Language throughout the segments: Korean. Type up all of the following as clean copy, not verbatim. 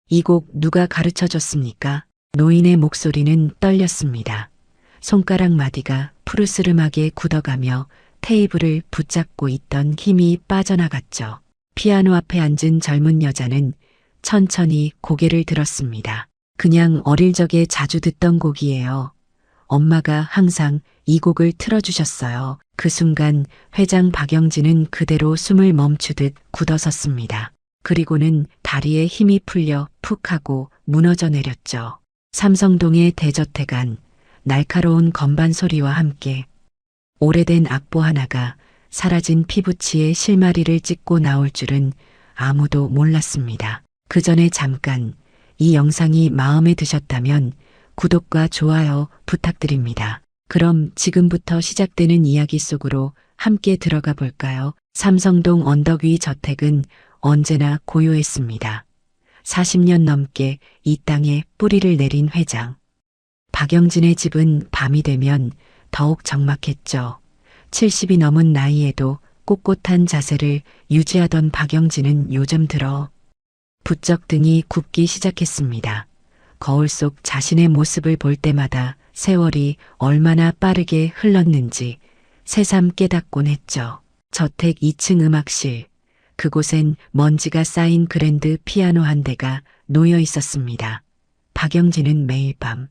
이 곡 누가 가르쳐 줬습니까? 노인의 목소리는 떨렸습니다. 손가락 마디가 푸르스름하게 굳어가며 테이블을 붙잡고 있던 힘이 빠져나갔죠. 피아노 앞에 앉은 젊은 여자는 천천히 고개를 들었습니다. 그냥 어릴 적에 자주 듣던 곡이에요. 엄마가 항상 이 곡을 틀어주셨어요. 그 순간 회장 박영진은 그대로 숨을 멈추듯 굳어섰습니다. 그리고는 다리에 힘이 풀려 푹 하고 무너져 내렸죠. 삼성동의 대저택 안 날카로운 건반 소리와 함께 오래된 악보 하나가 사라진 피부치에 실마리를 찍고 나올 줄은 아무도 몰랐습니다. 그 전에 잠깐 이 영상이 마음에 드셨다면 구독과 좋아요 부탁드립니다. 그럼 지금부터 시작되는 이야기 속으로 함께 들어가 볼까요? 삼성동 언덕 위 저택은 언제나 고요했습니다. 40년 넘게 이 땅에 뿌리를 내린 회장. 박영진의 집은 밤이 되면 더욱 적막했죠. 70이 넘은 나이에도 꼿꼿한 자세를 유지하던 박영진은 요즘 들어 부쩍 등이 굽기 시작했습니다. 거울 속 자신의 모습을 볼 때마다 세월이 얼마나 빠르게 흘렀는지 새삼 깨닫곤 했죠. 저택 2층 음악실. 그곳엔 먼지가 쌓인 그랜드 피아노 한 대가 놓여 있었습니다. 박영진은 매일 밤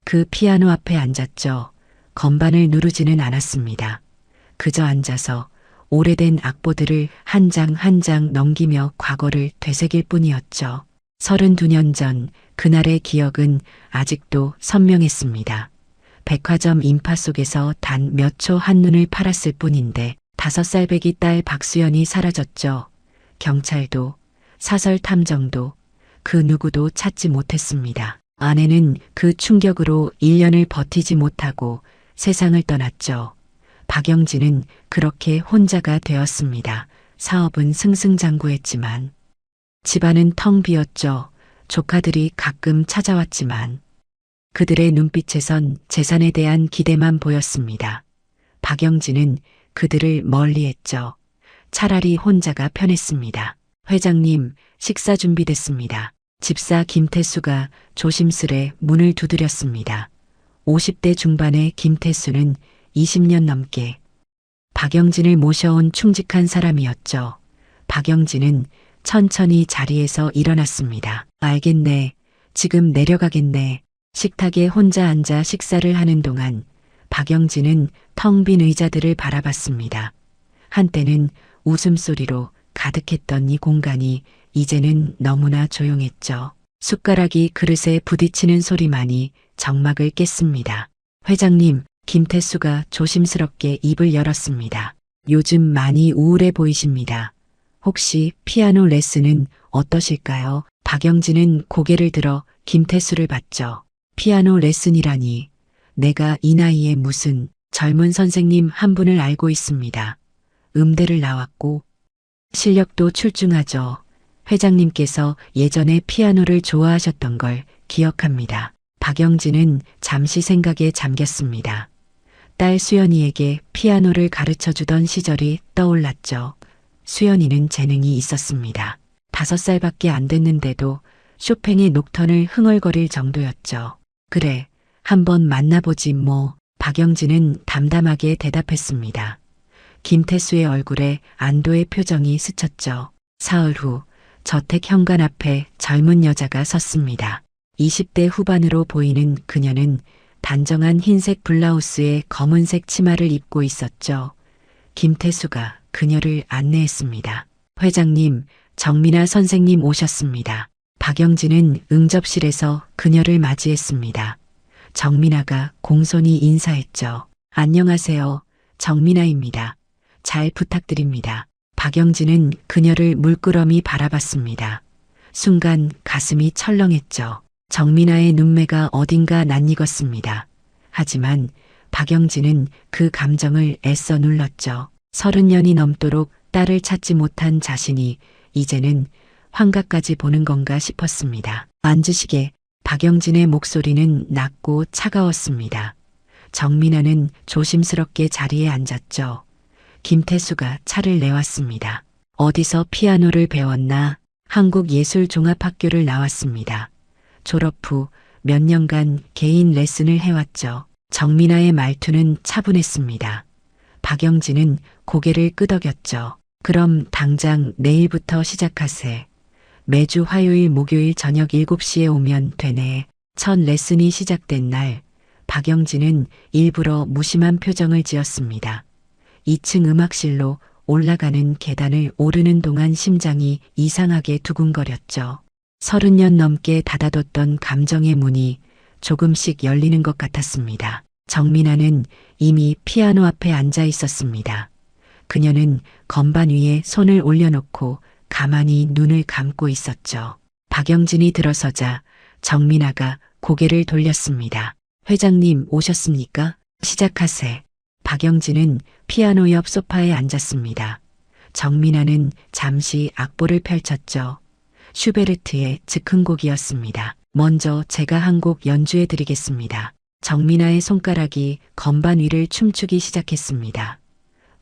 그 피아노 앞에 앉았죠. 건반을 누르지는 않았습니다. 그저 앉아서 오래된 악보들을 한 장 한 장 넘기며 과거를 되새길 뿐이었죠. 32년 전 그날의 기억은 아직도 선명했습니다. 백화점 인파 속에서 단 몇 초 한눈을 팔았을 뿐인데 5살 배기 딸 박수연이 사라졌죠. 경찰도 사설 탐정도 그 누구도 찾지 못했습니다. 아내는 그 충격으로 1년을 버티지 못하고 세상을 떠났죠. 박영진은 그렇게 혼자가 되었습니다. 사업은 승승장구했지만 집안은 텅 비었죠. 조카들이 가끔 찾아왔지만 그들의 눈빛에선 재산에 대한 기대만 보였습니다. 박영진은 그들을 멀리했죠. 차라리 혼자가 편했습니다. 회장님, 식사 준비됐습니다. 집사 김태수가 조심스레 문을 두드렸습니다. 50대 중반의 김태수는 20년 넘게 박영진을 모셔온 충직한 사람이었죠. 박영진은 천천히 자리에서 일어났습니다. 알겠네. 지금 내려가겠네. 식탁에 혼자 앉아 식사를 하는 동안 박영진은 텅 빈 의자들을 바라봤습니다. 한때는 웃음소리로 가득했던 이 공간이 이제는 너무나 조용했죠. 숟가락이 그릇에 부딪히는 소리만이 정막을 깼습니다. 회장님, 김태수가 조심스럽게 입을 열었습니다. 요즘 많이 우울해 보이십니다. 혹시 피아노 레슨은 어떠실까요? 박영진은 고개를 들어 김태수를 봤죠. 피아노 레슨이라니. 내가 이 나이에 무슨 젊은 선생님 한 분을 알고 있습니다. 음대를 나왔고 실력도 출중하죠. 회장님께서 예전에 피아노를 좋아하셨던 걸 기억합니다. 박영진은 잠시 생각에 잠겼습니다. 딸 수연이에게 피아노를 가르쳐 주던 시절이 떠올랐죠. 수연이는 재능이 있었습니다. 5살밖에 안 됐는데도 쇼팽의 녹턴을 흥얼거릴 정도였죠. 그래, 한번 만나보지 뭐. 박영진은 담담하게 대답했습니다. 김태수의 얼굴에 안도의 표정이 스쳤죠. 사흘 후 저택 현관 앞에 젊은 여자가 섰습니다. 20대 후반으로 보이는 그녀는 단정한 흰색 블라우스에 검은색 치마를 입고 있었죠. 김태수가 그녀를 안내했습니다. 회장님, 정민아 선생님 오셨습니다. 박영진은 응접실에서 그녀를 맞이했습니다. 정민아가 공손히 인사했죠. 안녕하세요. 정민아입니다. 잘 부탁드립니다. 박영진은 그녀를 물끄러미 바라봤습니다. 순간 가슴이 철렁했죠. 정민아의 눈매가 어딘가 낯익었습니다. 하지만 박영진은 그 감정을 애써 눌렀죠. 30년이 넘도록 딸을 찾지 못한 자신이 이제는 환각까지 보는 건가 싶었습니다. 앉으시게. 박영진의 목소리는 낮고 차가웠습니다. 정민아는 조심스럽게 자리에 앉았죠. 김태수가 차를 내왔습니다. 어디서 피아노를 배웠나? 한국예술종합학교를 나왔습니다. 졸업 후 몇 년간 개인 레슨을 해왔죠. 정민아의 말투는 차분했습니다. 박영진은 고개를 끄덕였죠. 그럼 당장 내일부터 시작하세. 매주 화요일 목요일 저녁 7시에 오면 되네. 첫 레슨이 시작된 날 박영진은 일부러 무심한 표정을 지었습니다. 2층 음악실로 올라가는 계단을 오르는 동안 심장이 이상하게 두근거렸죠. 30년 넘게 닫아뒀던 감정의 문이 조금씩 열리는 것 같았습니다. 정민아는 이미 피아노 앞에 앉아 있었습니다. 그녀는 건반 위에 손을 올려놓고 가만히 눈을 감고 있었죠. 박영진이 들어서자 정민아가 고개를 돌렸습니다. 회장님 오셨습니까? 시작하세. 박영진은 피아노 옆 소파에 앉았습니다. 정민아는 잠시 악보를 펼쳤죠. 슈베르트의 즉흥곡이었습니다. 먼저 제가 한 곡 연주해 드리겠습니다. 정민아의 손가락이 건반 위를 춤추기 시작했습니다.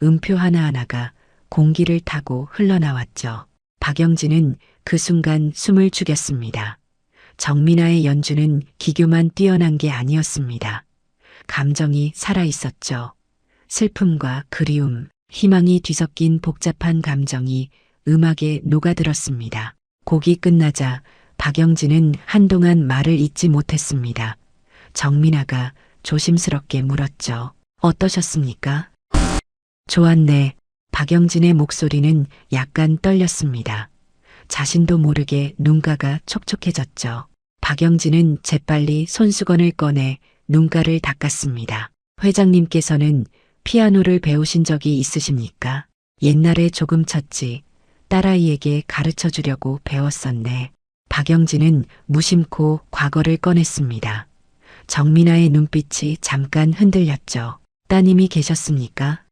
음표 하나하나가 공기를 타고 흘러나왔죠. 박영진은 그 순간 숨을 죽였습니다. 정민아의 연주는 기교만 뛰어난 게 아니었습니다. 감정이 살아있었죠. 슬픔과 그리움, 희망이 뒤섞인 복잡한 감정이 음악에 녹아들었습니다. 곡이 끝나자 박영진은 한동안 말을 잇지 못했습니다. 정민아가 조심스럽게 물었죠. 어떠셨습니까? 좋았네. 박영진의 목소리는 약간 떨렸습니다. 자신도 모르게 눈가가 촉촉해졌죠. 박영진은 재빨리 손수건을 꺼내 눈가를 닦았습니다. 회장님께서는 피아노를 배우신 적이 있으십니까? 옛날에 조금 쳤지. 딸아이에게 가르쳐 주려고 배웠었네. 박영진은 무심코 과거를 꺼냈습니다. 정민아의 눈빛이 잠깐 흔들렸죠. 따님이 계셨습니까?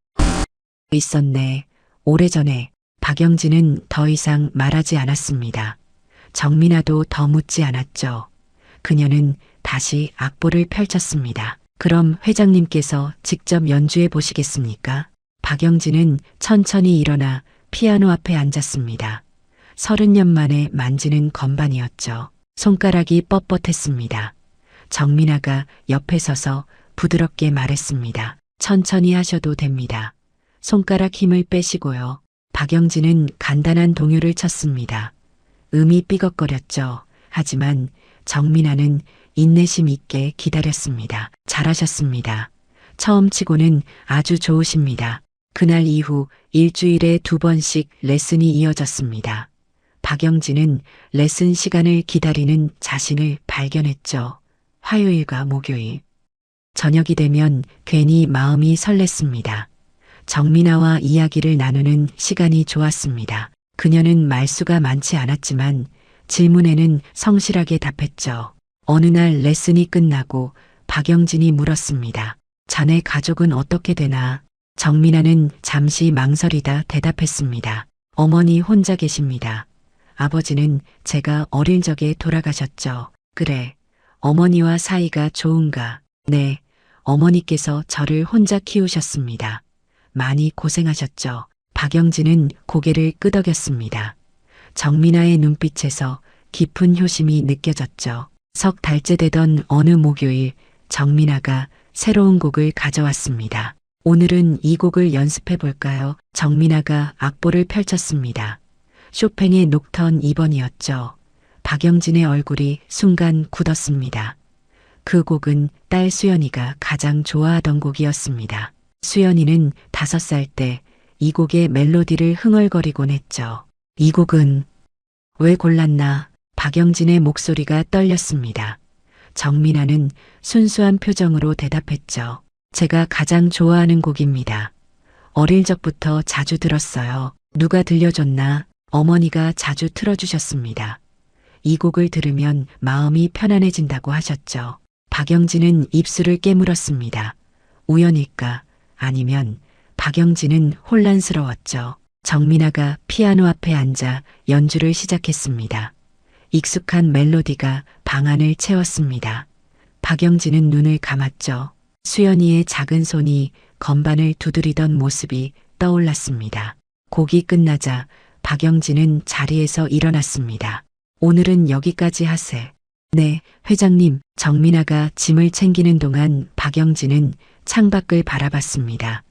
있었네. 오래전에. 박영진은 더 이상 말하지 않았습니다. 정민아도 더 묻지 않았죠. 그녀는 다시 악보를 펼쳤습니다. 그럼 회장님께서 직접 연주해 보시겠습니까? 박영진은 천천히 일어나 피아노 앞에 앉았습니다. 30년 만에 만지는 건반이었죠. 손가락이 뻣뻣했습니다. 정민아가 옆에 서서 부드럽게 말했습니다. 천천히 하셔도 됩니다. 손가락 힘을 빼시고요. 박영진은 간단한 동요를 쳤습니다. 음이 삐걱거렸죠. 하지만 정민아는 인내심 있게 기다렸습니다. 잘하셨습니다. 처음 치고는 아주 좋으십니다. 그날 이후 일주일에 2번씩 레슨이 이어졌습니다. 박영진은 레슨 시간을 기다리는 자신을 발견했죠. 화요일과 목요일. 저녁이 되면 괜히 마음이 설렜습니다. 정민아와 이야기를 나누는 시간이 좋았습니다. 그녀는 말수가 많지 않았지만 질문에는 성실하게 답했죠. 어느 날 레슨이 끝나고 박영진이 물었습니다. 자네 가족은 어떻게 되나? 정민아는 잠시 망설이다 대답했습니다. 어머니 혼자 계십니다. 아버지는 제가 어릴 적에 돌아가셨죠. 그래. 어머니와 사이가 좋은가? 네. 어머니께서 저를 혼자 키우셨습니다. 많이 고생하셨죠. 박영진은 고개를 끄덕였습니다. 정민아의 눈빛에서 깊은 효심이 느껴졌죠. 석 달째 되던 어느 목요일 정민아가 새로운 곡을 가져왔습니다. 오늘은 이 곡을 연습해 볼까요? 정민아가 악보를 펼쳤습니다. 쇼팽의 녹턴 2번이었죠. 박영진의 얼굴이 순간 굳었습니다. 그 곡은 딸 수연이가 가장 좋아하던 곡이었습니다. 수연이는 5살 때 이 곡의 멜로디를 흥얼거리곤 했죠. 이 곡은 왜 골랐나? 박영진의 목소리가 떨렸습니다. 정민아는 순수한 표정으로 대답했죠. 제가 가장 좋아하는 곡입니다. 어릴 적부터 자주 들었어요. 누가 들려줬나? 어머니가 자주 틀어주셨습니다. 이 곡을 들으면 마음이 편안해진다고 하셨죠. 박영진은 입술을 깨물었습니다. 우연일까? 아니면 박영진은 혼란스러웠죠. 정민아가 피아노 앞에 앉아 연주를 시작했습니다. 익숙한 멜로디가 방안을 채웠습니다. 박영진은 눈을 감았죠. 수연이의 작은 손이 건반을 두드리던 모습이 떠올랐습니다. 곡이 끝나자 박영진은 자리에서 일어났습니다. 오늘은 여기까지 하세. 네, 회장님. 정민아가 짐을 챙기는 동안 박영진은 창밖을 바라봤습니다.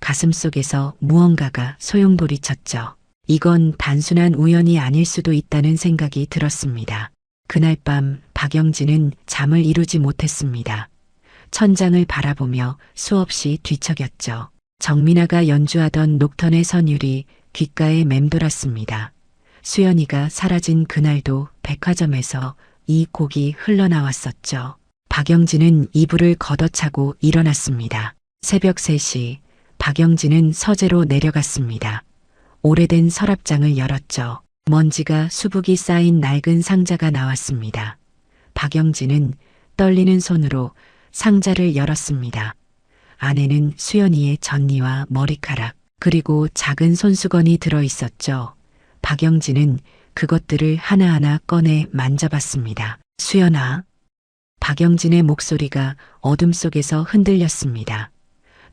가슴속에서 무언가가 소용돌이쳤죠. 이건 단순한 우연이 아닐 수도 있다는 생각이 들었습니다. 그날 밤 박영진은 잠을 이루지 못했습니다. 천장을 바라보며 수없이 뒤척였죠. 정민아가 연주하던 녹턴의 선율이 귓가에 맴돌았습니다. 수연이가 사라진 그날도 백화점에서 이 곡이 흘러나왔었죠. 박영진은 이불을 걷어차고 일어났습니다. 새벽 3시 박영진은 서재로 내려갔습니다. 오래된 서랍장을 열었죠. 먼지가 수북이 쌓인 낡은 상자가 나왔습니다. 박영진은 떨리는 손으로 상자를 열었습니다. 안에는 수연이의 전리와 머리카락, 그리고 작은 손수건이 들어 있었죠. 박영진은 그것들을 하나하나 꺼내 만져봤습니다. 수연아. 박영진의 목소리가 어둠 속에서 흔들렸습니다.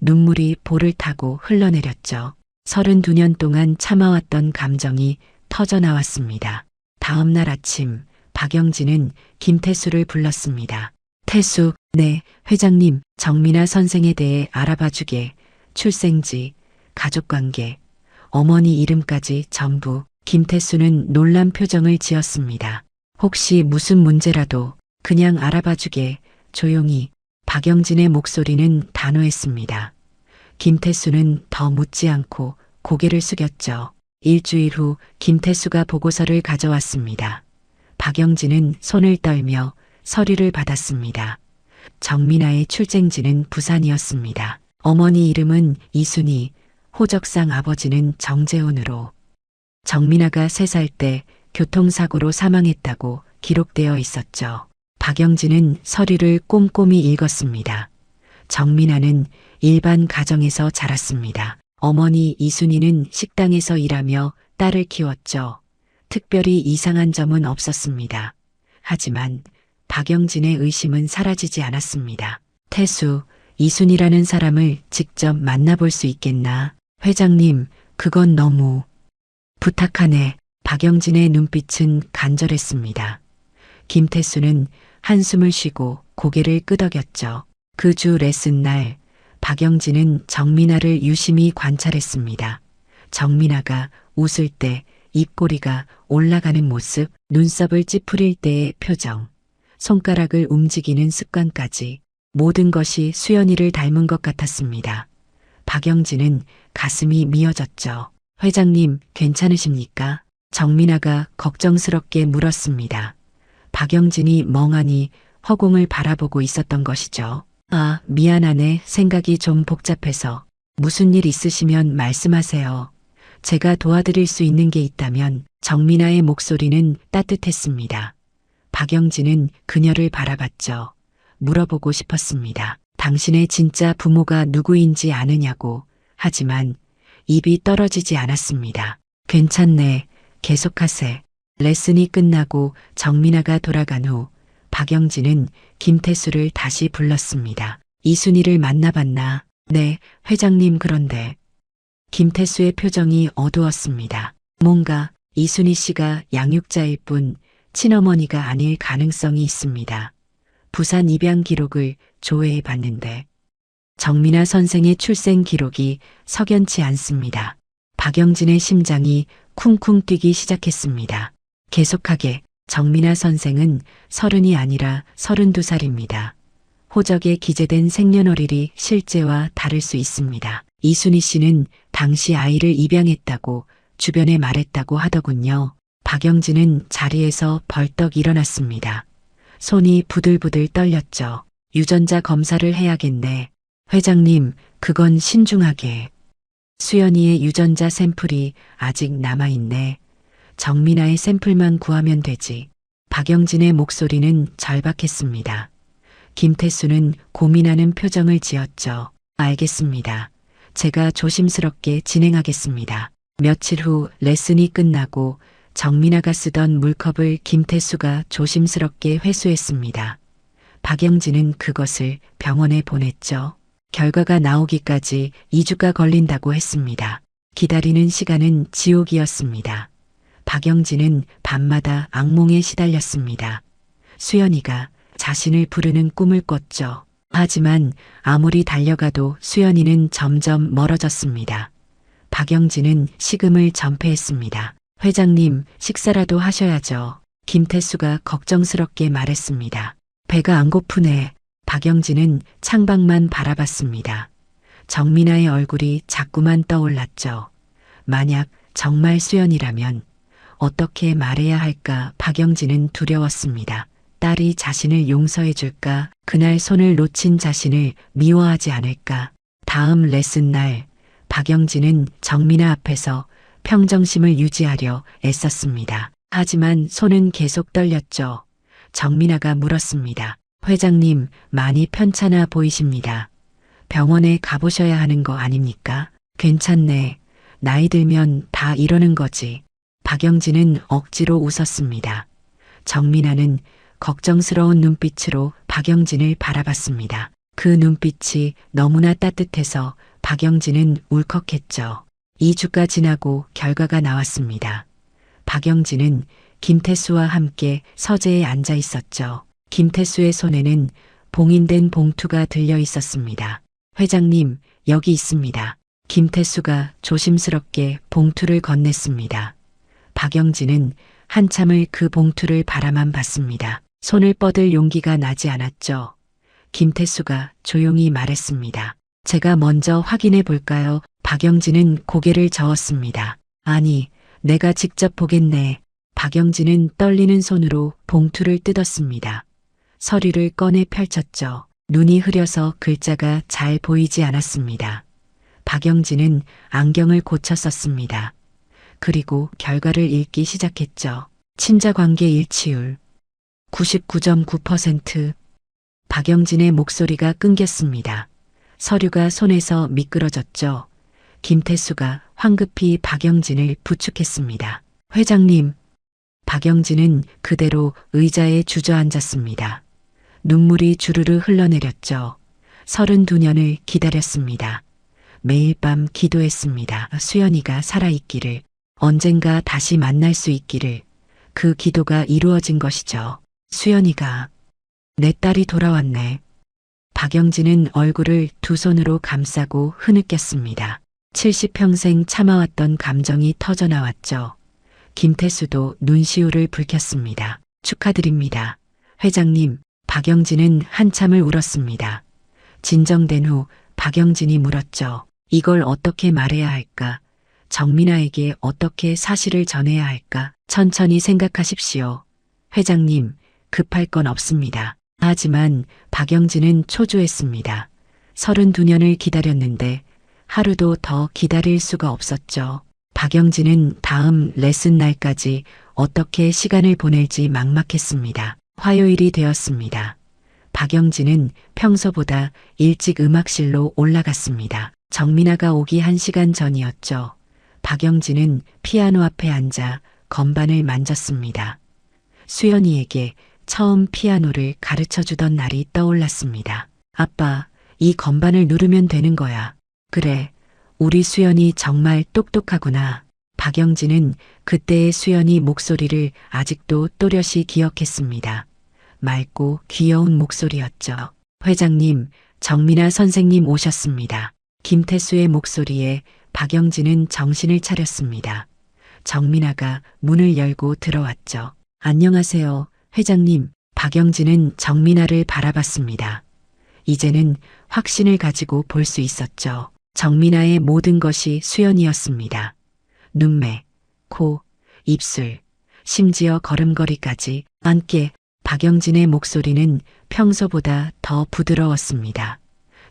눈물이 볼을 타고 흘러내렸죠. 32년 동안 참아왔던 감정이 터져나왔습니다. 다음 날 아침 박영진은 김태수를 불렀습니다. 태수, 네, 회장님, 정민아 선생에 대해 알아봐주게. 출생지, 가족관계, 어머니 이름까지 전부. 김태수는 놀란 표정을 지었습니다. 혹시 무슨 문제라도 그냥 알아봐주게. 조용히. 박영진의 목소리는 단호했습니다. 김태수는 더 묻지 않고 고개를 숙였죠. 일주일 후 김태수가 보고서를 가져왔습니다. 박영진은 손을 떨며 서류를 받았습니다. 정민아의 출생지는 부산이었습니다. 어머니 이름은 이순희, 호적상 아버지는 정재훈으로. 정민아가 3살 때 교통사고로 사망했다고 기록되어 있었죠. 박영진은 서류를 꼼꼼히 읽었습니다. 정민아는 일반 가정에서 자랐습니다. 어머니 이순희는 식당에서 일하며 딸을 키웠죠. 특별히 이상한 점은 없었습니다. 하지만 박영진의 의심은 사라지지 않았습니다. 태수, 이순희라는 사람을 직접 만나볼 수 있겠나? 회장님, 그건 너무... 부탁하네. 박영진의 눈빛은 간절했습니다. 김태수는 한숨을 쉬고 고개를 끄덕였죠. 그 주 레슨 날 박영진은 정민아를 유심히 관찰했습니다. 정민아가 웃을 때 입꼬리가 올라가는 모습, 눈썹을 찌푸릴 때의 표정, 손가락을 움직이는 습관까지 모든 것이 수연이를 닮은 것 같았습니다. 박영진은 가슴이 미어졌죠. 회장님, 괜찮으십니까? 정민아가 걱정스럽게 물었습니다. 박영진이 멍하니 허공을 바라보고 있었던 것이죠. 아, 미안하네. 생각이 좀 복잡해서. 무슨 일 있으시면 말씀하세요. 제가 도와드릴 수 있는 게 있다면. 정민아의 목소리는 따뜻했습니다. 박영진은 그녀를 바라봤죠. 물어보고 싶었습니다. 당신의 진짜 부모가 누구인지 아느냐고. 하지만 입이 떨어지지 않았습니다. 괜찮네. 계속하세. 레슨이 끝나고 정민아가 돌아간 후 박영진은 김태수를 다시 불렀습니다. 이순희를 만나봤나? 네, 회장님. 그런데 김태수의 표정이 어두웠습니다. 뭔가 이순희 씨가 양육자일 뿐 친어머니가 아닐 가능성이 있습니다. 부산 입양 기록을 조회해 봤는데 정민아 선생의 출생 기록이 석연치 않습니다. 박영진의 심장이 쿵쿵 뛰기 시작했습니다. 계속하게. 정민아 선생은 30이 아니라 32살입니다. 호적에 기재된 생년월일이 실제와 다를 수 있습니다. 이순희 씨는 당시 아이를 입양했다고 주변에 말했다고 하더군요. 박영진은 자리에서 벌떡 일어났습니다. 손이 부들부들 떨렸죠. 유전자 검사를 해야겠네. 회장님, 그건 신중하게. 수연이의 유전자 샘플이 아직 남아있네. 정민아의 샘플만 구하면 되지. 박영진의 목소리는 절박했습니다. 김태수는 고민하는 표정을 지었죠. 알겠습니다. 제가 조심스럽게 진행하겠습니다. 며칠 후 레슨이 끝나고 정민아가 쓰던 물컵을 김태수가 조심스럽게 회수했습니다. 박영진은 그것을 병원에 보냈죠. 결과가 나오기까지 2주가 걸린다고 했습니다. 기다리는 시간은 지옥이었습니다. 박영진은 밤마다 악몽에 시달렸습니다. 수연이가 자신을 부르는 꿈을 꿨죠. 하지만 아무리 달려가도 수연이는 점점 멀어졌습니다. 박영진은 식음을 전폐했습니다. 회장님, 식사라도 하셔야죠. 김태수가 걱정스럽게 말했습니다. 배가 안 고프네. 박영진은 창밖만 바라봤습니다. 정민아의 얼굴이 자꾸만 떠올랐죠. 만약 정말 수연이라면 어떻게 말해야 할까 박영진은 두려웠습니다. 딸이 자신을 용서해 줄까? 그날 손을 놓친 자신을 미워하지 않을까? 다음 레슨 날 박영진은 정민아 앞에서 평정심을 유지하려 애썼습니다. 하지만 손은 계속 떨렸죠. 정민아가 물었습니다. 회장님, 많이 편찮아 보이십니다. 병원에 가보셔야 하는 거 아닙니까? 괜찮네. 나이 들면 다 이러는 거지. 박영진은 억지로 웃었습니다. 정민아는 걱정스러운 눈빛으로 박영진을 바라봤습니다. 그 눈빛이 너무나 따뜻해서 박영진은 울컥했죠. 2주가 지나고 결과가 나왔습니다. 박영진은 김태수와 함께 서재에 앉아 있었죠. 김태수의 손에는 봉인된 봉투가 들려 있었습니다. 회장님, 여기 있습니다. 김태수가 조심스럽게 봉투를 건넸습니다. 박영진은 한참을 그 봉투를 바라만 봤습니다. 손을 뻗을 용기가 나지 않았죠. 김태수가 조용히 말했습니다. 제가 먼저 확인해 볼까요? 박영진은 고개를 저었습니다. 아니, 내가 직접 보겠네. 박영진은 떨리는 손으로 봉투를 뜯었습니다. 서류를 꺼내 펼쳤죠. 눈이 흐려서 글자가 잘 보이지 않았습니다. 박영진은 안경을 고쳐 썼습니다. 그리고 결과를 읽기 시작했죠. 친자관계 일치율 99.9%. 박영진의 목소리가 끊겼습니다. 서류가 손에서 미끄러졌죠. 김태수가 황급히 박영진을 부축했습니다. 회장님. 박영진은 그대로 의자에 주저앉았습니다. 눈물이 주르르 흘러내렸죠. 32년을 기다렸습니다. 매일 밤 기도했습니다. 수연이가 살아있기를, 언젠가 다시 만날 수 있기를. 그 기도가 이루어진 것이죠. 수연이가, 내 딸이 돌아왔네. 박영진은 얼굴을 두 손으로 감싸고 흐느꼈습니다. 70평생 참아왔던 감정이 터져나왔죠. 김태수도 눈시울을 붉혔습니다. 축하드립니다. 회장님. 박영진은 한참을 울었습니다. 진정된 후 박영진이 물었죠. 이걸 어떻게 말해야 할까? 정민아에게 어떻게 사실을 전해야 할까? 천천히 생각하십시오. 회장님, 급할 건 없습니다. 하지만 박영진은 초조했습니다. 32년을 기다렸는데 하루도 더 기다릴 수가 없었죠. 박영진은 다음 레슨 날까지 어떻게 시간을 보낼지 막막했습니다. 화요일이 되었습니다. 박영진은 평소보다 일찍 음악실로 올라갔습니다. 정민아가 오기 1시간 전이었죠. 박영진은 피아노 앞에 앉아 건반을 만졌습니다. 수연이에게 처음 피아노를 가르쳐주던 날이 떠올랐습니다. 아빠, 이 건반을 누르면 되는 거야. 그래, 우리 수연이 정말 똑똑하구나. 박영진은 그때의 수연이 목소리를 아직도 또렷이 기억했습니다. 맑고 귀여운 목소리였죠. 회장님, 정민아 선생님 오셨습니다. 김태수의 목소리에 박영진은 정신을 차렸습니다. 정민아가 문을 열고 들어왔죠. 안녕하세요, 회장님. 박영진은 정민아를 바라봤습니다. 이제는 확신을 가지고 볼 수 있었죠. 정민아의 모든 것이 수연이었습니다. 눈매, 코, 입술, 심지어 걸음걸이까지. 함께 박영진의 목소리는 평소보다 더 부드러웠습니다.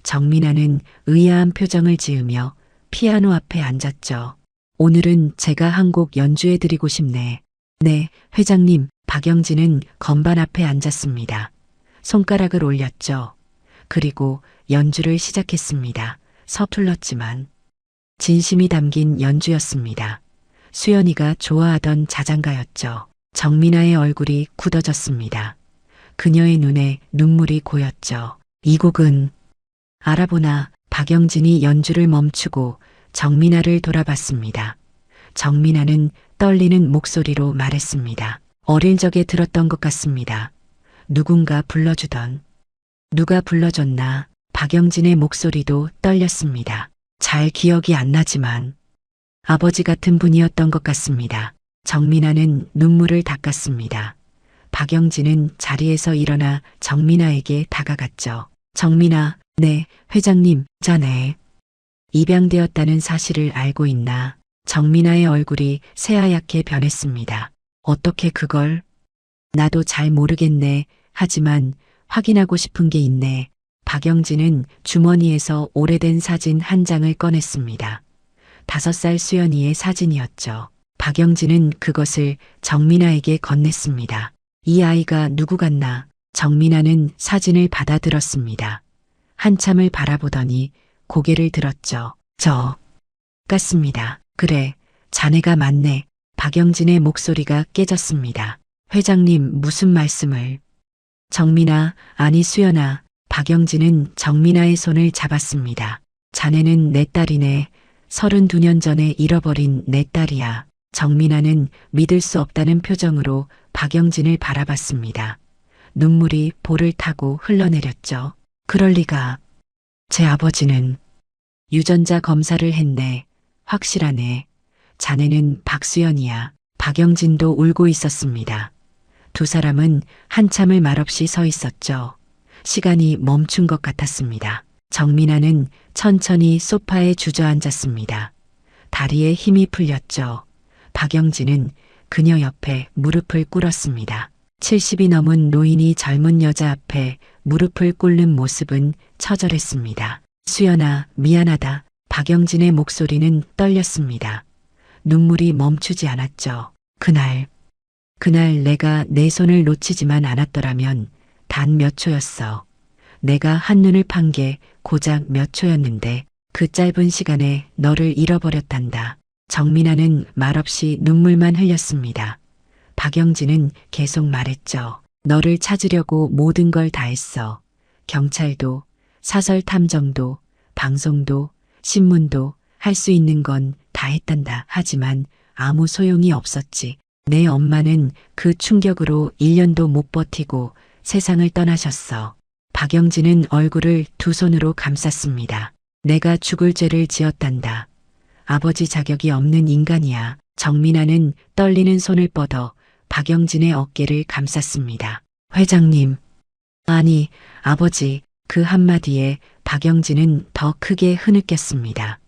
정민아는 의아한 표정을 지으며 피아노 앞에 앉았죠. 오늘은 제가 한 곡 연주해드리고 싶네. 네, 회장님. 박영진은 건반 앞에 앉았습니다. 손가락을 올렸죠. 그리고 연주를 시작했습니다. 서툴렀지만 진심이 담긴 연주였습니다. 수연이가 좋아하던 자장가였죠. 정민아의 얼굴이 굳어졌습니다. 그녀의 눈에 눈물이 고였죠. 이 곡은 알아보나. 박영진이 연주를 멈추고 정민아를 돌아봤습니다. 정민아는 떨리는 목소리로 말했습니다. 어릴 적에 들었던 것 같습니다. 누군가 불러주던. 누가 불러줬나? 박영진의 목소리도 떨렸습니다. 잘 기억이 안 나지만 아버지 같은 분이었던 것 같습니다. 정민아는 눈물을 닦았습니다. 박영진은 자리에서 일어나 정민아에게 다가갔죠. 정민아, 네, 회장님, 자네 입양되었다는 사실을 알고 있나? 정민아의 얼굴이 새하얗게 변했습니다. 어떻게 그걸? 나도 잘 모르겠네. 하지만 확인하고 싶은 게 있네. 박영진은 주머니에서 오래된 사진 한 장을 꺼냈습니다. 5살 수연이의 사진이었죠. 박영진은 그것을 정민아에게 건넸습니다. 이 아이가 누구 같나? 정민아는 사진을 받아들었습니다. 한참을 바라보더니 고개를 들었죠. 저 같습니다. 그래, 자네가 맞네. 박영진의 목소리가 깨졌습니다. 회장님, 무슨 말씀을? 정민아, 아니 수연아. 박영진은 정민아의 손을 잡았습니다. 자네는 내 딸이네. 32년 전에 잃어버린 내 딸이야. 정민아는 믿을 수 없다는 표정으로 박영진을 바라봤습니다. 눈물이 볼을 타고 흘러내렸죠. 그럴 리가. 제 아버지는 유전자 검사를 했네. 확실하네. 자네는 박수연이야. 박영진도 울고 있었습니다. 두 사람은 한참을 말없이 서 있었죠. 시간이 멈춘 것 같았습니다. 정민아는 천천히 소파에 주저앉았습니다. 다리에 힘이 풀렸죠. 박영진은 그녀 옆에 무릎을 꿇었습니다. 70이 넘은 노인이 젊은 여자 앞에 무릎을 꿇는 모습은 처절했습니다. 수연아, 미안하다. 박영진의 목소리는 떨렸습니다. 눈물이 멈추지 않았죠. 그날 내가 내 손을 놓치지만 않았더라면 단 몇 초였어. 내가 한눈을 판 게 고작 몇 초였는데 그 짧은 시간에 너를 잃어버렸단다. 정민아는 말없이 눈물만 흘렸습니다. 박영진은 계속 말했죠. 너를 찾으려고 모든 걸 다 했어. 경찰도, 사설 탐정도, 방송도, 신문도 할 수 있는 건 다 했단다. 하지만 아무 소용이 없었지. 내 엄마는 그 충격으로 1년도 못 버티고 세상을 떠나셨어. 박영진은 얼굴을 두 손으로 감쌌습니다. 내가 죽을 죄를 지었단다. 아버지 자격이 없는 인간이야. 정민아는 떨리는 손을 뻗어 박영진의 어깨를 감쌌습니다. 회장님. 아니, 아버지. 그 한마디에 박영진은 더 크게 흐느꼈습니다.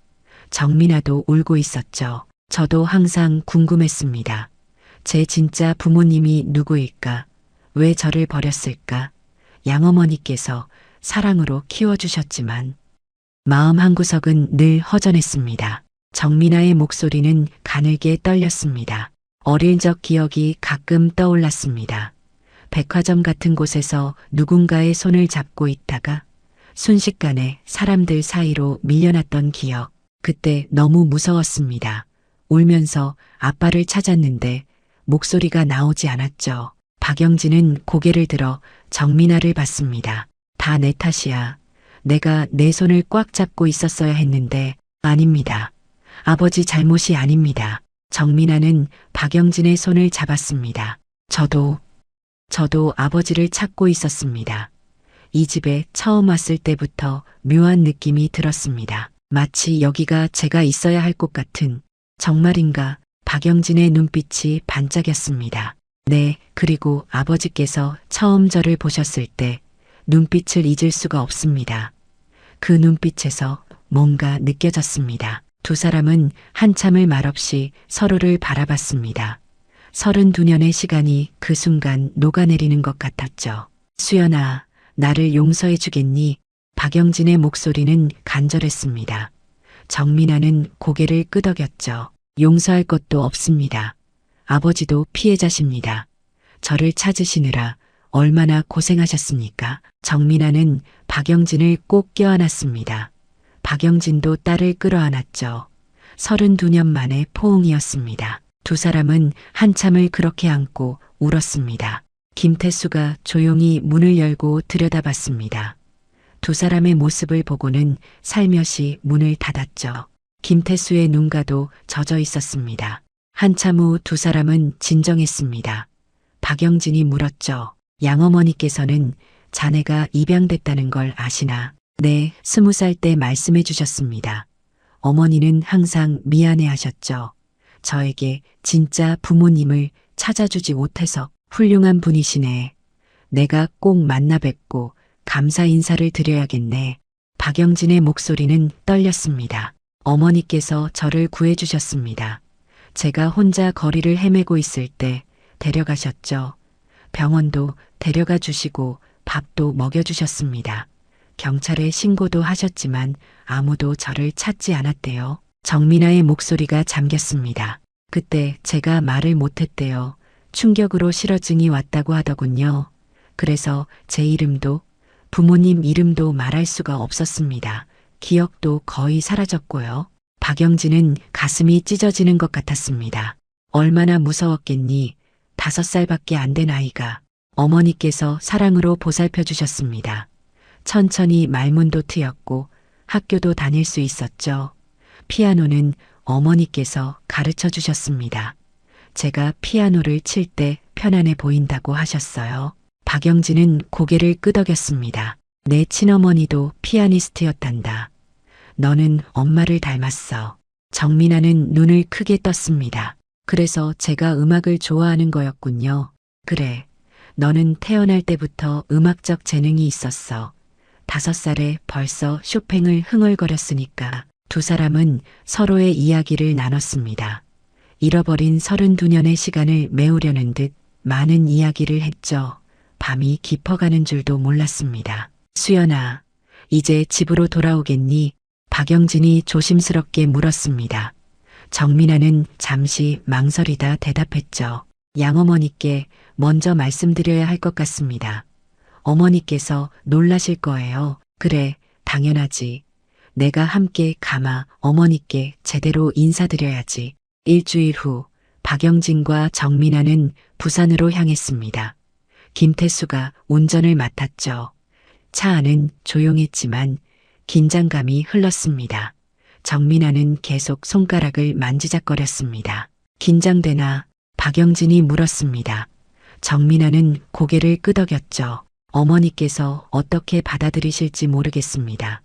정민아도 울고 있었죠. 저도 항상 궁금했습니다. 제 진짜 부모님이 누구일까? 왜 저를 버렸을까? 양어머니께서 사랑으로 키워주셨지만 마음 한구석은 늘 허전했습니다. 정민아의 목소리는 가늘게 떨렸습니다. 어릴 적 기억이 가끔 떠올랐습니다. 백화점 같은 곳에서 누군가의 손을 잡고 있다가 순식간에 사람들 사이로 밀려났던 기억. 그때 너무 무서웠습니다. 울면서 아빠를 찾았는데 목소리가 나오지 않았죠. 박영진은 고개를 들어 정민아를 봤습니다. 다 내 탓이야. 내가 내 손을 꽉 잡고 있었어야 했는데 아닙니다. 아버지 잘못이 아닙니다. 정민아는 박영진의 손을 잡았습니다. 저도 아버지를 찾고 있었습니다. 이 집에 처음 왔을 때부터 묘한 느낌이 들었습니다. 마치 여기가 제가 있어야 할 곳 같은. 정말인가? 박영진의 눈빛이 반짝였습니다. 네, 그리고 아버지께서 처음 저를 보셨을 때 눈빛을 잊을 수가 없습니다. 그 눈빛에서 뭔가 느껴졌습니다. 두 사람은 한참을 말없이 서로를 바라봤습니다. 32년의 시간이 그 순간 녹아내리는 것 같았죠. 수연아, 나를 용서해 주겠니? 박영진의 목소리는 간절했습니다. 정민아는 고개를 끄덕였죠. 용서할 것도 없습니다. 아버지도 피해자십니다. 저를 찾으시느라 얼마나 고생하셨습니까? 정민아는 박영진을 꼭 껴안았습니다. 박영진도 딸을 끌어안았죠. 32년 만의 포옹이었습니다. 두 사람은 한참을 그렇게 안고 울었습니다. 김태수가 조용히 문을 열고 들여다봤습니다. 두 사람의 모습을 보고는 살며시 문을 닫았죠. 김태수의 눈가도 젖어 있었습니다. 한참 후 두 사람은 진정했습니다. 박영진이 물었죠. 양어머니께서는 자네가 입양됐다는 걸 아시나? 네, 20살 때 말씀해 주셨습니다. 어머니는 항상 미안해 하셨죠. 저에게 진짜 부모님을 찾아주지 못해서. 훌륭한 분이시네. 내가 꼭 만나 뵙고 감사 인사를 드려야겠네. 박영진의 목소리는 떨렸습니다. 어머니께서 저를 구해주셨습니다. 제가 혼자 거리를 헤매고 있을 때 데려가셨죠. 병원도 데려가 주시고 밥도 먹여주셨습니다. 경찰에 신고도 하셨지만 아무도 저를 찾지 않았대요. 정민아의 목소리가 잠겼습니다. 그때 제가 말을 못했대요. 충격으로 실어증이 왔다고 하더군요. 그래서 제 이름도 부모님 이름도 말할 수가 없었습니다. 기억도 거의 사라졌고요. 박영진은 가슴이 찢어지는 것 같았습니다. 얼마나 무서웠겠니? 5살밖에 안 된 아이가. 어머니께서 사랑으로 보살펴 주셨습니다. 천천히 말문도 트였고 학교도 다닐 수 있었죠. 피아노는 어머니께서 가르쳐 주셨습니다. 제가 피아노를 칠 때 편안해 보인다고 하셨어요. 박영진은 고개를 끄덕였습니다. 내 친어머니도 피아니스트였단다. 너는 엄마를 닮았어. 정민아는 눈을 크게 떴습니다. 그래서 제가 음악을 좋아하는 거였군요. 그래. 너는 태어날 때부터 음악적 재능이 있었어. 5살에 벌써 쇼팽을 흥얼거렸으니까. 두 사람은 서로의 이야기를 나눴습니다. 잃어버린 32년의 시간을 메우려는 듯 많은 이야기를 했죠. 밤이 깊어가는 줄도 몰랐습니다. 수연아, 이제 집으로 돌아오겠니? 박영진이 조심스럽게 물었습니다. 정민아는 잠시 망설이다 대답했죠. 양어머니께 먼저 말씀드려야 할 것 같습니다. 어머니께서 놀라실 거예요. 그래, 당연하지. 내가 함께 가마 어머니께 제대로 인사드려야지. 일주일 후 박영진과 정민아는 부산으로 향했습니다. 김태수가 운전을 맡았죠. 차 안은 조용했지만 긴장감이 흘렀습니다. 정민아는 계속 손가락을 만지작거렸습니다. 긴장되나? 박영진이 물었습니다. 정민아는 고개를 끄덕였죠. 어머니께서 어떻게 받아들이실지 모르겠습니다.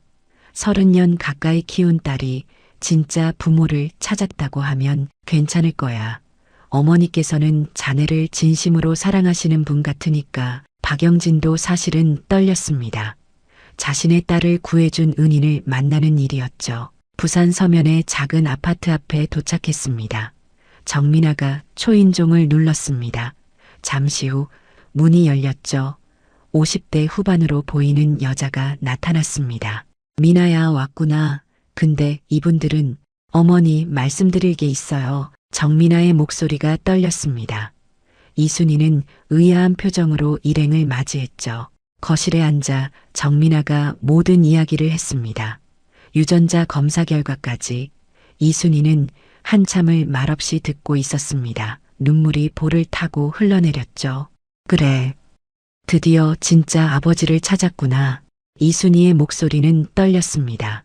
30년 가까이 키운 딸이 진짜 부모를 찾았다고 하면 괜찮을 거야. 어머니께서는 자네를 진심으로 사랑하시는 분 같으니까. 박영진도 사실은 떨렸습니다. 자신의 딸을 구해준 은인을 만나는 일이었죠. 부산 서면의 작은 아파트 앞에 도착했습니다. 정민아가 초인종을 눌렀습니다. 잠시 후 문이 열렸죠. 50대 후반으로 보이는 여자가 나타났습니다. 미나야, 왔구나. 근데 이분들은 어머니 말씀드릴 게 있어요. 정민아의 목소리가 떨렸습니다. 이순희는 의아한 표정으로 일행을 맞이했죠. 거실에 앉아 정민아가 모든 이야기를 했습니다. 유전자 검사 결과까지. 이순희는 한참을 말없이 듣고 있었습니다. 눈물이 볼을 타고 흘러내렸죠. 그래. 드디어 진짜 아버지를 찾았구나. 이순희의 목소리는 떨렸습니다.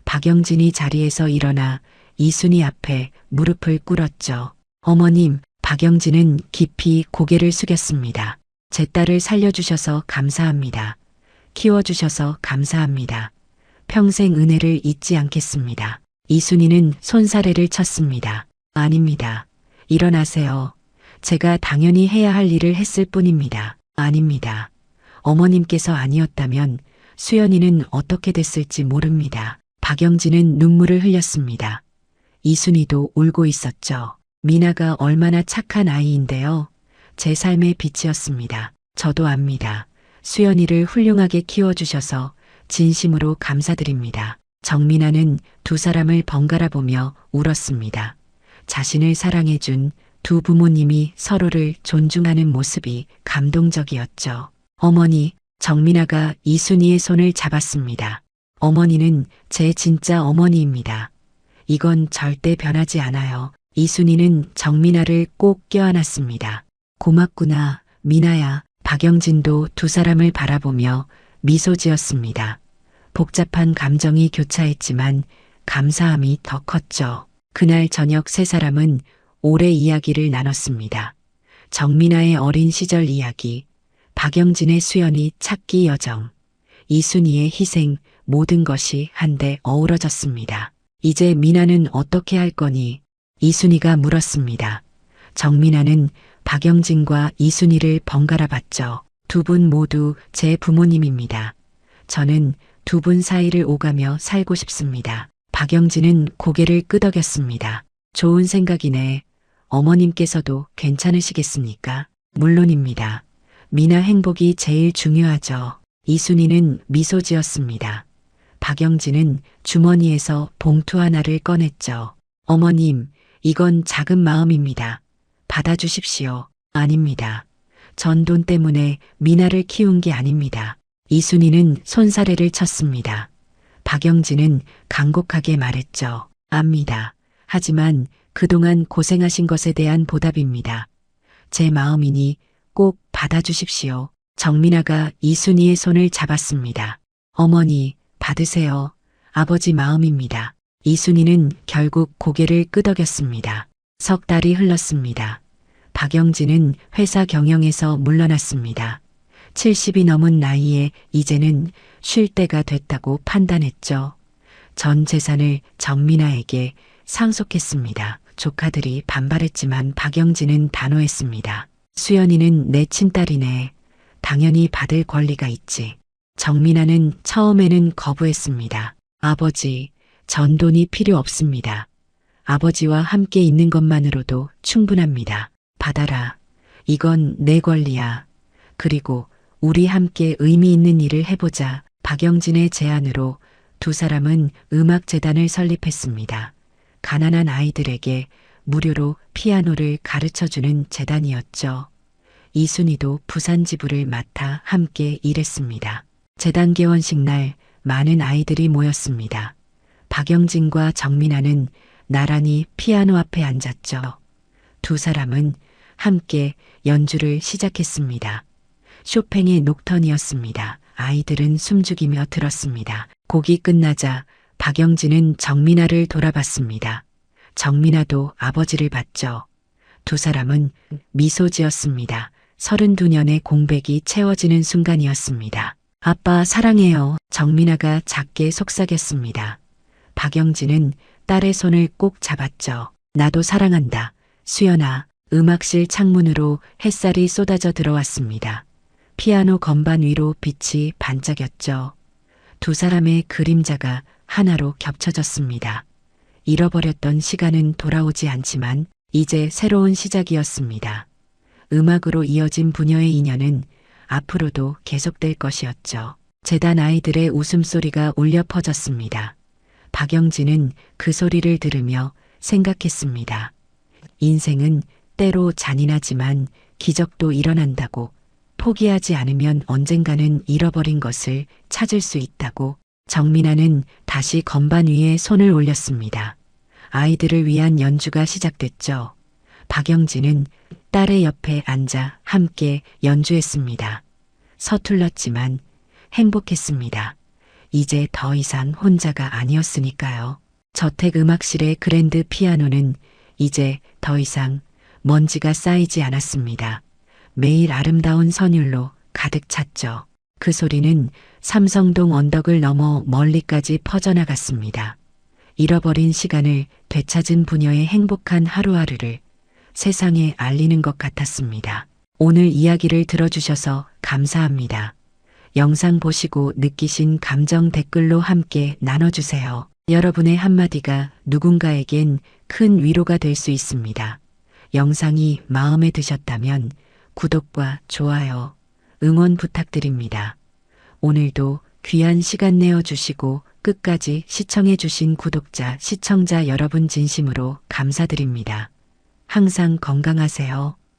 박영진이 자리에서 일어나 이순희 앞에 무릎을 꿇었죠. 어머님, 박영진은 깊이 고개를 숙였습니다. 제 딸을 살려주셔서 감사합니다. 키워주셔서 감사합니다. 평생 은혜를 잊지 않겠습니다. 이순희는 손사래를 쳤습니다. 아닙니다. 일어나세요. 제가 당연히 해야 할 일을 했을 뿐입니다. 아닙니다. 어머님께서 아니었다면 수연이는 어떻게 됐을지 모릅니다. 박영진은 눈물을 흘렸습니다. 이순희도 울고 있었죠. 미나가 얼마나 착한 아이인데요. 제 삶의 빛이었습니다. 저도 압니다. 수연이를 훌륭하게 키워주셔서 진심으로 감사드립니다. 정민아는 두 사람을 번갈아 보며 울었습니다. 자신을 사랑해준 두 부모님이 서로를 존중하는 모습이 감동적이었죠. 어머니, 정민아가 이순희의 손을 잡았습니다. 어머니는 제 진짜 어머니입니다. 이건 절대 변하지 않아요. 이순희는 정민아를 꼭 껴안았습니다. 고맙구나, 미나야. 박영진도 두 사람을 바라보며 미소 지었습니다. 복잡한 감정이 교차했지만 감사함이 더 컸죠. 그날 저녁 세 사람은 올해 이야기를 나눴습니다. 정민아의 어린 시절 이야기, 박영진의 수연이 찾기 여정, 이순희의 희생, 모든 것이 한데 어우러졌습니다. 이제 미나는 어떻게 할 거니? 이순희가 물었습니다. 정민아는 박영진과 이순희를 번갈아 봤죠. 두 분 모두 제 부모님입니다. 저는 두 분 사이를 오가며 살고 싶습니다. 박영진은 고개를 끄덕였습니다. 좋은 생각이네. 어머님께서도 괜찮으시겠습니까? 물론입니다. 미나 행복이 제일 중요하죠. 이순희는 미소 지었습니다. 박영진은 주머니에서 봉투 하나를 꺼냈죠. 어머님, 이건 작은 마음입니다. 받아주십시오. 아닙니다. 전 돈 때문에 미나를 키운 게 아닙니다. 이순희는 손사래를 쳤습니다. 박영진은 간곡하게 말했죠. 압니다. 하지만 그동안 고생하신 것에 대한 보답입니다. 제 마음이니 꼭 받아주십시오. 정민아가 이순희의 손을 잡았습니다. 어머니, 받으세요. 아버지 마음입니다. 이순희는 결국 고개를 끄덕였습니다. 석 달이 흘렀습니다. 박영진은 회사 경영에서 물러났습니다. 70이 넘은 나이에 이제는 쉴 때가 됐다고 판단했죠. 전 재산을 정민아에게 상속했습니다. 조카들이 반발했지만 박영진은 단호했습니다. 수연이는 내 친딸이네. 당연히 받을 권리가 있지. 정민아는 처음에는 거부했습니다. 아버지, 전 돈이 필요 없습니다. 아버지와 함께 있는 것만으로도 충분합니다. 받아라. 이건 내 권리야. 그리고 우리 함께 의미 있는 일을 해보자. 박영진의 제안으로 두 사람은 음악재단을 설립했습니다. 가난한 아이들에게 무료로 피아노를 가르쳐주는 재단이었죠. 이순희도 부산 지부를 맡아 함께 일했습니다. 재단 개원식 날 많은 아이들이 모였습니다. 박영진과 정민아는 나란히 피아노 앞에 앉았죠. 두 사람은 함께 연주를 시작했습니다. 쇼팽의 녹턴이었습니다. 아이들은 숨죽이며 들었습니다. 곡이 끝나자 박영진은 정민아를 돌아봤습니다. 정민아도 아버지를 봤죠. 두 사람은 미소 지었습니다. 32년의 공백이 채워지는 순간이었습니다. 아빠 사랑해요. 정민아가 작게 속삭였습니다. 박영진은 딸의 손을 꼭 잡았죠. 나도 사랑한다. 수연아. 음악실 창문으로 햇살이 쏟아져 들어왔습니다. 피아노 건반 위로 빛이 반짝였죠. 두 사람의 그림자가 하나로 겹쳐졌습니다. 잃어버렸던 시간은 돌아오지 않지만 이제 새로운 시작이었습니다. 음악으로 이어진 부녀의 인연은 앞으로도 계속될 것이었죠. 재단 아이들의 웃음소리가 울려 퍼졌습니다. 박영진은 그 소리를 들으며 생각했습니다. 인생은 때로 잔인하지만 기적도 일어난다고, 포기하지 않으면 언젠가는 잃어버린 것을 찾을 수 있다고. 정민아는 다시 건반 위에 손을 올렸습니다. 아이들을 위한 연주가 시작됐죠. 박영진은 딸의 옆에 앉아 함께 연주했습니다. 서툴렀지만 행복했습니다. 이제 더 이상 혼자가 아니었으니까요. 저택 음악실의 그랜드 피아노는 이제 더 이상 먼지가 쌓이지 않았습니다. 매일 아름다운 선율로 가득 찼죠. 그 소리는 삼성동 언덕을 넘어 멀리까지 퍼져나갔습니다. 잃어버린 시간을 되찾은 부녀의 행복한 하루하루를 세상에 알리는 것 같았습니다. 오늘 이야기를 들어주셔서 감사합니다. 영상 보시고 느끼신 감정 댓글로 함께 나눠주세요. 여러분의 한마디가 누군가에겐 큰 위로가 될 수 있습니다. 영상이 마음에 드셨다면 구독과 좋아요, 응원 부탁드립니다. 오늘도 귀한 시간 내어주시고 끝까지 시청해주신 구독자, 시청자 여러분 진심으로 감사드립니다. 항상 건강하세요.